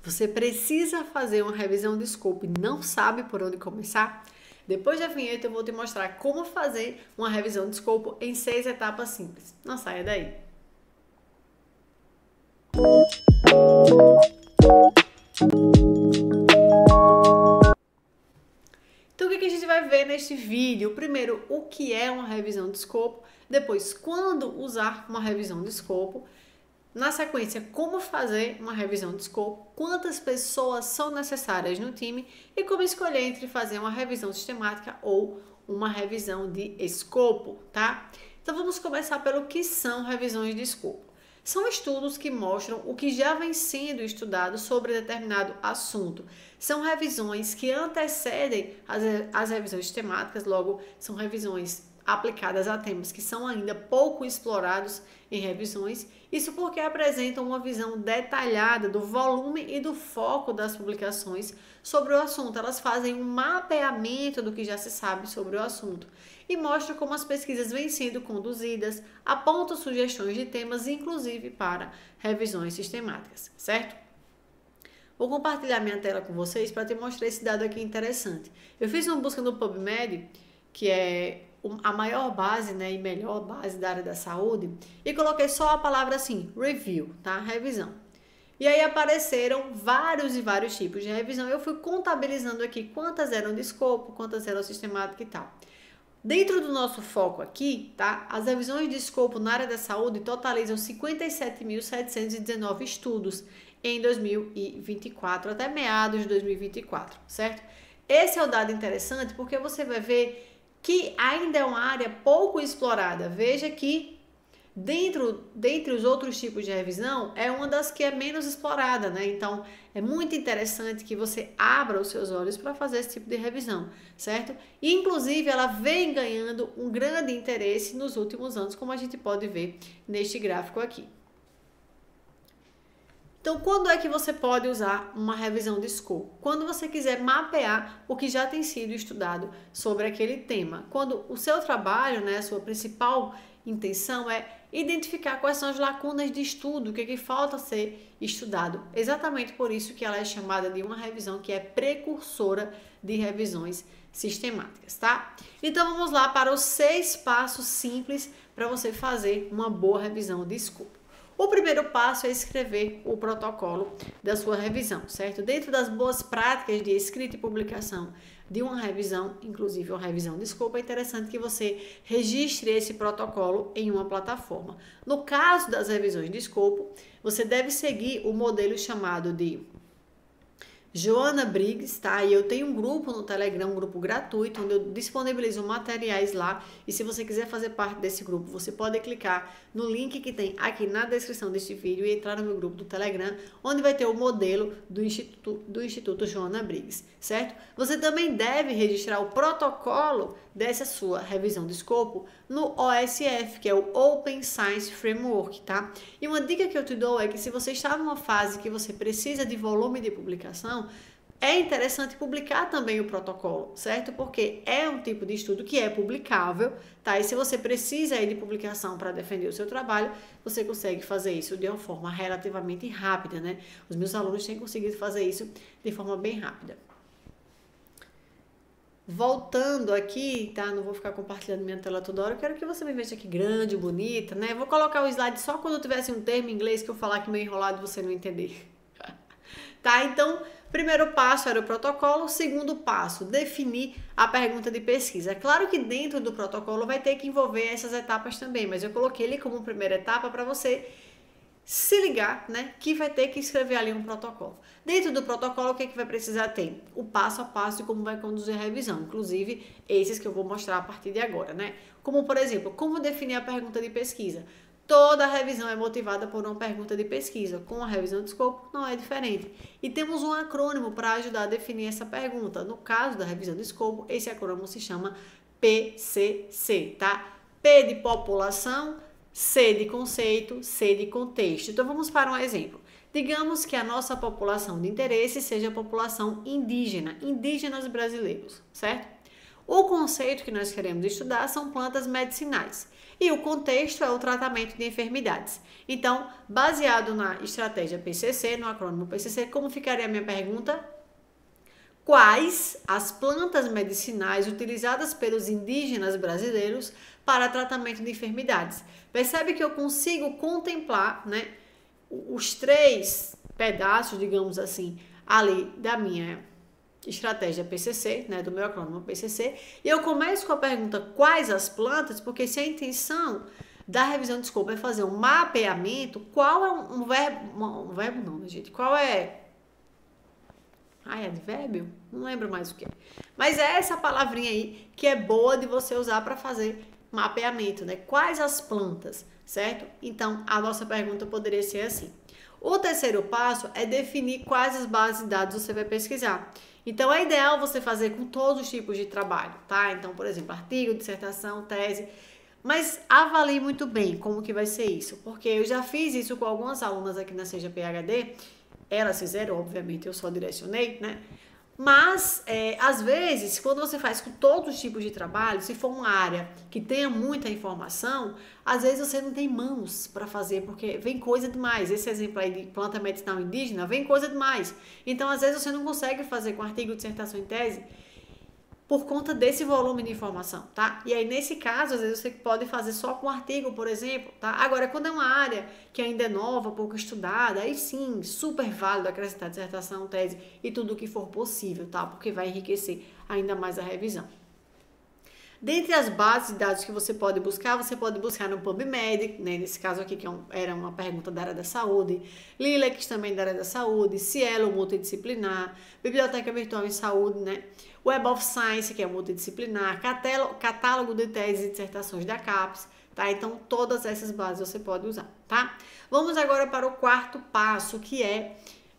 Você precisa fazer uma revisão de escopo e não sabe por onde começar? Depois da vinheta eu vou te mostrar como fazer uma revisão de escopo em 6 etapas simples. Não saia daí! Então o que a gente vai ver neste vídeo? Primeiro, o que é uma revisão de escopo, depois quando usar uma revisão de escopo, na sequência, como fazer uma revisão de escopo, quantas pessoas são necessárias no time e como escolher entre fazer uma revisão sistemática ou uma revisão de escopo, tá? Então vamos começar pelo que são revisões de escopo. São estudos que mostram o que já vem sendo estudado sobre determinado assunto. São revisões que antecedem as revisões sistemáticas, logo são revisões aplicadas a temas que são ainda pouco explorados em revisões, isso porque apresentam uma visão detalhada do volume e do foco das publicações sobre o assunto. Elas fazem um mapeamento do que já se sabe sobre o assunto e mostram como as pesquisas vêm sendo conduzidas, apontam sugestões de temas, inclusive para revisões sistemáticas, certo? Vou compartilhar minha tela com vocês para te mostrar esse dado aqui interessante. Eu fiz uma busca no PubMed, que é a maior base, né, e melhor base da área da saúde, e coloquei só a palavra assim, review, tá? Revisão. E aí apareceram vários e vários tipos de revisão. Eu fui contabilizando aqui quantas eram de escopo, quantas eram sistemáticas e tal. Dentro do nosso foco aqui, tá? As revisões de escopo na área da saúde totalizam 57.719 estudos em 2024, até meados de 2024, certo? Esse é o dado interessante porque você vai ver que ainda é uma área pouco explorada. Veja que dentre os outros tipos de revisão, é uma das que é menos explorada, né? Então, é muito interessante que você abra os seus olhos para fazer esse tipo de revisão, certo? E, inclusive, ela vem ganhando um grande interesse nos últimos anos, como a gente pode ver neste gráfico aqui. Então, quando é que você pode usar uma revisão de escopo? Quando você quiser mapear o que já tem sido estudado sobre aquele tema. Quando o seu trabalho, né, a sua principal intenção é identificar quais são as lacunas de estudo, o que falta ser estudado. Exatamente por isso que ela é chamada de uma revisão que é precursora de revisões sistemáticas, tá? Então, vamos lá para os 6 passos simples para você fazer uma boa revisão de escopo. O primeiro passo é escrever o protocolo da sua revisão, certo? Dentro das boas práticas de escrita e publicação de uma revisão, inclusive uma revisão de escopo, é interessante que você registre esse protocolo em uma plataforma. No caso das revisões de escopo, você deve seguir o modelo chamado de Joana Briggs, tá? E eu tenho um grupo no Telegram, um grupo gratuito, onde eu disponibilizo materiais lá. E se você quiser fazer parte desse grupo, você pode clicar no link que tem aqui na descrição deste vídeo e entrar no meu grupo do Telegram, onde vai ter o modelo do Instituto Joana Briggs, certo? Você também deve registrar o protocolo dessa sua revisão de escopo no OSF, que é o Open Science Framework, tá? E uma dica que eu te dou é que se você está numa fase que você precisa de volume de publicação, é interessante publicar também o protocolo, certo? Porque é um tipo de estudo que é publicável, tá? E se você precisa aí de publicação para defender o seu trabalho, você consegue fazer isso de uma forma relativamente rápida, né? Os meus alunos têm conseguido fazer isso de forma bem rápida. Voltando aqui, tá? Não vou ficar compartilhando minha tela toda hora. Eu quero que você me veja aqui grande, bonita, né? Vou colocar o slide só quando tivesse um termo em inglês que eu falar que meio enrolado e você não entender. Tá? Então, primeiro passo era o protocolo. Segundo passo, definir a pergunta de pesquisa. É claro que dentro do protocolo vai ter que envolver essas etapas também, mas eu coloquei ele como primeira etapa para você se ligar, né, que vai ter que escrever ali um protocolo. Dentro do protocolo, o que vai precisar ter? O passo a passo de como vai conduzir a revisão, inclusive esses que eu vou mostrar a partir de agora, né? Como, por exemplo, como definir a pergunta de pesquisa. Toda revisão é motivada por uma pergunta de pesquisa. Com a revisão de escopo, não é diferente. E temos um acrônimo para ajudar a definir essa pergunta. No caso da revisão de escopo, esse acrônimo se chama PCC, tá? P de população, C de conceito, C de contexto. Então, vamos para um exemplo. Digamos que a nossa população de interesse seja a população indígena, indígenas brasileiros, certo? O conceito que nós queremos estudar são plantas medicinais. E o contexto é o tratamento de enfermidades. Então, baseado na estratégia PCC, no acrônimo PCC, como ficaria a minha pergunta? Quais as plantas medicinais utilizadas pelos indígenas brasileiros para tratamento de enfermidades? Percebe que eu consigo contemplar, né, os 3 pedaços, digamos assim, ali da minha estratégia PCC, né, do meu acrônimo PCC, e eu começo com a pergunta quais as plantas, porque se a intenção da revisão de escopo é fazer um mapeamento, qual é um verbo não, gente, qual é advérbio? Não lembro mais o que é. Mas é essa palavrinha aí que é boa de você usar para fazer mapeamento, né? Quais as plantas, certo? Então, a nossa pergunta poderia ser assim. O terceiro passo é definir quais as bases de dados você vai pesquisar. Então, é ideal você fazer com todos os tipos de trabalho, tá? Então, por exemplo, artigo, dissertação, tese. Mas avalie muito bem como que vai ser isso, porque eu já fiz isso com algumas alunas aqui na Seja PhD. Elas fizeram, obviamente, eu só direcionei, né? Mas, às vezes, quando você faz com todos os tipos de trabalho, se for uma área que tenha muita informação, às vezes você não tem mãos para fazer, porque vem coisa demais. Esse exemplo aí de planta medicinal indígena, vem coisa demais. Então, às vezes, você não consegue fazer com artigo, dissertação e tese por conta desse volume de informação, tá? E aí, nesse caso, às vezes você pode fazer só com artigo, por exemplo, tá? Agora, quando é uma área que ainda é nova, pouco estudada, aí sim, super válido acrescentar dissertação, tese e tudo o que for possível, tá? Porque vai enriquecer ainda mais a revisão. Dentre as bases de dados que você pode buscar no PubMed, né? Nesse caso aqui, que era uma pergunta da área da saúde, Lilex também da área da saúde, Cielo multidisciplinar, Biblioteca Virtual em Saúde, né? Web of Science, que é multidisciplinar, catálogo de teses e dissertações da CAPES, tá? Então, todas essas bases você pode usar, tá? Vamos agora para o quarto passo, que é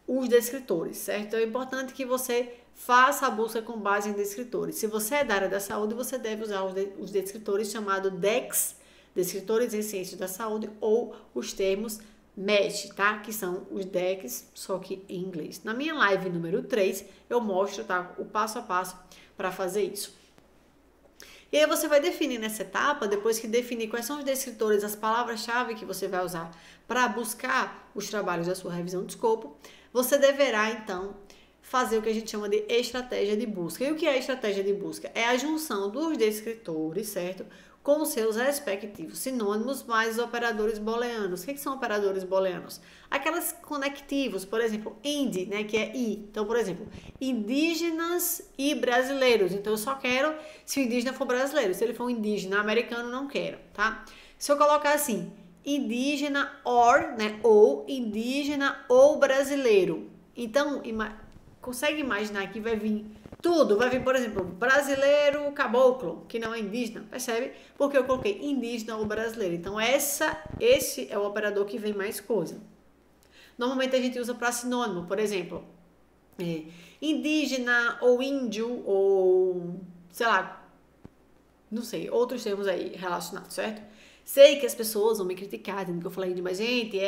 os descritores, certo? Então, é importante que você faça a busca com base em descritores. Se você é da área da saúde, você deve usar os descritores chamados DEX, Descritores em Ciências da Saúde, ou os termos MESH, tá? Que são os DECs, só que em inglês. Na minha live número 3, eu mostro, tá, o passo a passo para fazer isso. E aí você vai definir nessa etapa, depois que definir quais são os descritores, as palavras-chave que você vai usar para buscar os trabalhos da sua revisão de escopo, você deverá, então, fazer o que a gente chama de estratégia de busca. E o que é a estratégia de busca? É a junção dos descritores, certo? Com os seus respectivos sinônimos mais os operadores booleanos. O que são operadores booleanos? Aquelas conectivos, por exemplo, ind, né, que é i. Então, por exemplo, indígenas e brasileiros. Então, eu só quero se o indígena for brasileiro. Se ele for um indígena americano, não quero, tá? Se eu colocar assim, indígena or, né, ou indígena ou brasileiro. Então, consegue imaginar que vai vir tudo, vai vir, por exemplo, brasileiro caboclo, que não é indígena, percebe? Porque eu coloquei indígena ou brasileiro. Então, esse é o operador que vem mais coisa. Normalmente a gente usa para sinônimo, por exemplo, indígena ou índio ou, sei lá, não sei, outros termos aí relacionados, certo? Sei que as pessoas vão me criticar, dizendo que eu falei de mais gente,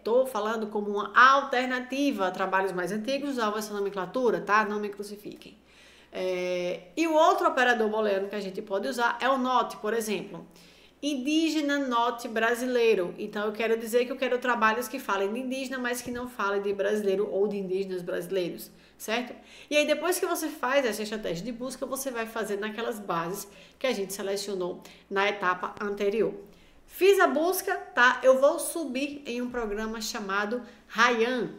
tô falando como uma alternativa a trabalhos mais antigos, usava essa nomenclatura, tá? Não me crucifiquem. E o outro operador booleano que a gente pode usar é o not, por exemplo. Indígena, not, brasileiro. Então, eu quero dizer que eu quero trabalhos que falem de indígena, mas que não falem de brasileiro ou de indígenas brasileiros, certo? E aí, depois que você faz essa estratégia de busca, você vai fazer naquelas bases que a gente selecionou na etapa anterior. Fiz a busca, tá? Eu vou subir em um programa chamado Ryan,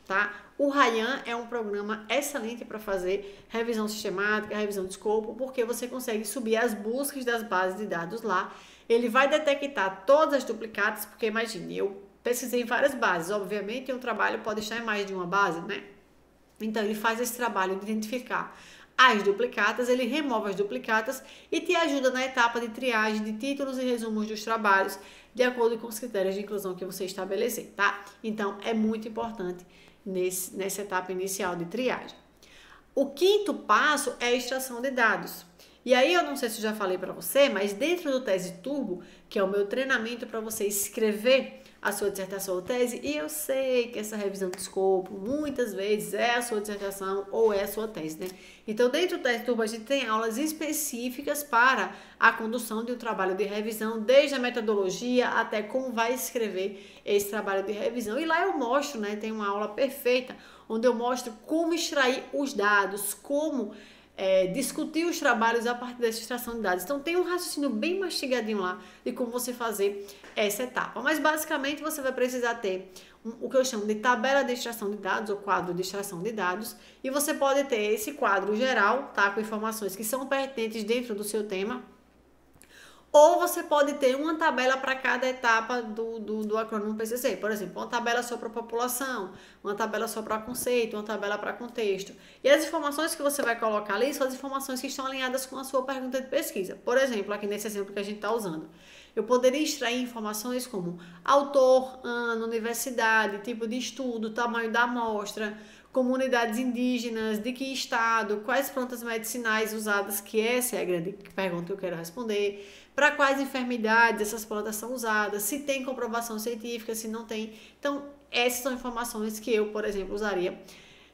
tá? O Ryan é um programa excelente para fazer revisão sistemática, revisão de escopo, porque você consegue subir as buscas das bases de dados lá. Ele vai detectar todas as duplicatas, porque imagine, eu pesquisei em várias bases, obviamente um trabalho pode estar em mais de uma base, né? Então ele faz esse trabalho de identificar as duplicatas, ele remove as duplicatas e te ajuda na etapa de triagem de títulos e resumos dos trabalhos, de acordo com os critérios de inclusão que você estabelecer, tá? Então, é muito importante nessa etapa inicial de triagem. O quinto passo é a extração de dados. E aí, eu não sei se eu já falei para você, mas dentro do Tese Turbo, que é o meu treinamento para você escrever a sua dissertação ou tese, e eu sei que essa revisão de escopo muitas vezes é a sua dissertação ou é a sua tese, né? Então, dentro do teste turbo, a gente tem aulas específicas para a condução de um trabalho de revisão, desde a metodologia até como vai escrever esse trabalho de revisão. E lá eu mostro, né? Tem uma aula perfeita, onde eu mostro como extrair os dados, como discutir os trabalhos a partir dessa extração de dados. Então tem um raciocínio bem mastigadinho lá de como você fazer essa etapa. Mas basicamente você vai precisar ter o que eu chamo de tabela de extração de dados ou quadro de extração de dados, e você pode ter esse quadro geral, tá, com informações que são pertinentes dentro do seu tema. Ou você pode ter uma tabela para cada etapa do acrônimo PCC. Por exemplo, uma tabela só para população, uma tabela só para conceito, uma tabela para contexto. E as informações que você vai colocar ali são as informações que estão alinhadas com a sua pergunta de pesquisa. Por exemplo, aqui nesse exemplo que a gente está usando, eu poderia extrair informações como autor, ano, universidade, tipo de estudo, tamanho da amostra, comunidades indígenas, de que estado, quais plantas medicinais usadas, que essa é a grande pergunta que eu quero responder, para quais enfermidades essas plantas são usadas, se tem comprovação científica, se não tem. Então, essas são informações que eu, por exemplo, usaria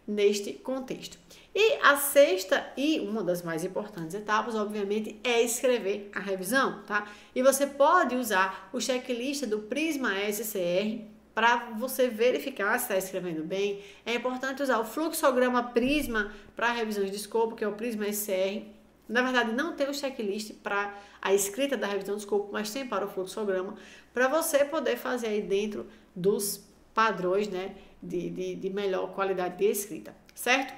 neste contexto. E a sexta e uma das mais importantes etapas, obviamente, é escrever a revisão, tá? E você pode usar o checklist do Prisma SCR para você verificar se está escrevendo bem. É importante usar o fluxograma Prisma para revisões de escopo, que é o Prisma SCR. Na verdade, não tem o checklist para a escrita da revisão de escopo, mas tem para o fluxograma, para você poder fazer aí dentro dos padrões, né, de melhor qualidade de escrita, certo?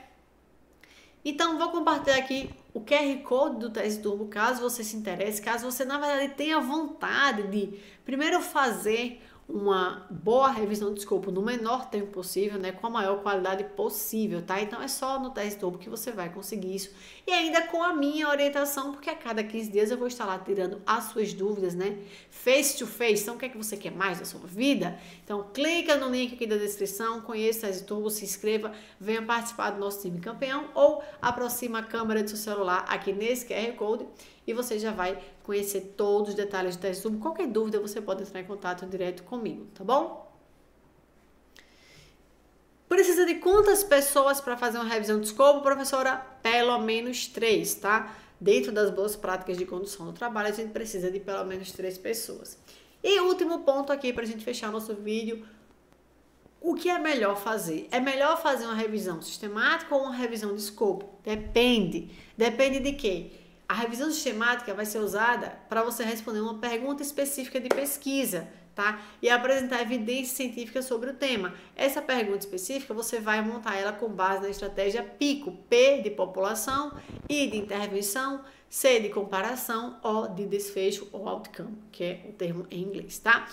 Então, vou compartilhar aqui o QR Code do Tese Turbo, caso você se interesse, caso você, na verdade, tenha vontade de primeiro fazer uma boa revisão de escopo no menor tempo possível, né, com a maior qualidade possível, tá? Então é só no Tese Turbo que você vai conseguir isso, e ainda com a minha orientação, porque a cada 15 dias eu vou estar lá tirando as suas dúvidas, né, face to face. Então o que é que você quer mais da sua vida? Então clica no link aqui da descrição, conheça o Tese Turbo, se inscreva, venha participar do nosso time campeão, ou aproxima a câmera do seu celular aqui nesse QR Code e você já vai conhecer todos os detalhes do Tese Turbo. Qualquer dúvida você pode entrar em contato direto comigo, tá bom? Precisa de quantas pessoas para fazer uma revisão de escopo, professora? Pelo menos 3, tá? Dentro das boas práticas de condução do trabalho, a gente precisa de pelo menos 3 pessoas. E último ponto aqui para a gente fechar nosso vídeo: o que é melhor fazer? É melhor fazer uma revisão sistemática ou uma revisão de escopo? Depende. Depende de quê? A revisão sistemática vai ser usada para você responder uma pergunta específica de pesquisa, tá? E apresentar evidência científica sobre o tema. Essa pergunta específica, você vai montar ela com base na estratégia PICO. P de população, I de intervenção, C de comparação, O de desfecho ou outcome, que é o termo em inglês, tá?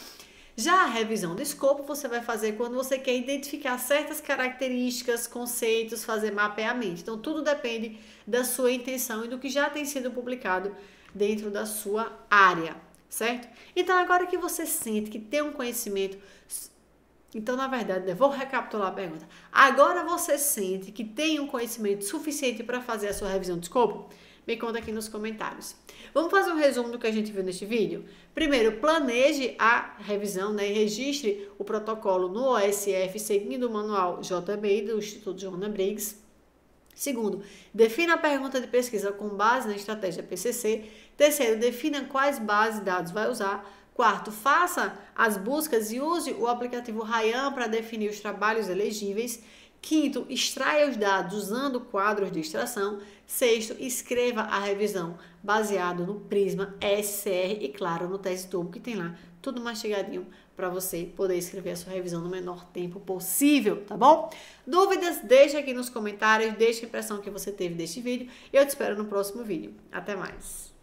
Já a revisão de escopo você vai fazer quando você quer identificar certas características, conceitos, fazer mapeamento. Então, tudo depende da sua intenção e do que já tem sido publicado dentro da sua área, certo? Então, agora que você sente que tem um conhecimento... Então, na verdade, vou recapitular a pergunta. Agora você sente que tem um conhecimento suficiente para fazer a sua revisão de escopo? Me conta aqui nos comentários. Vamos fazer um resumo do que a gente viu neste vídeo? Primeiro, planeje a revisão, né, e registre o protocolo no OSF seguindo o manual JBI do Instituto Joana Briggs. Segundo, defina a pergunta de pesquisa com base na estratégia PCC. Terceiro, defina quais bases de dados vai usar. Quarto, faça as buscas e use o aplicativo Ryan para definir os trabalhos elegíveis. Quinto, extraia os dados usando quadros de extração. Sexto, escreva a revisão baseado no Prisma SCR e, claro, no Tese Turbo, que tem lá tudo mastigadinho para você poder escrever a sua revisão no menor tempo possível, tá bom? Dúvidas? Deixa aqui nos comentários, deixa a impressão que você teve deste vídeo e eu te espero no próximo vídeo. Até mais!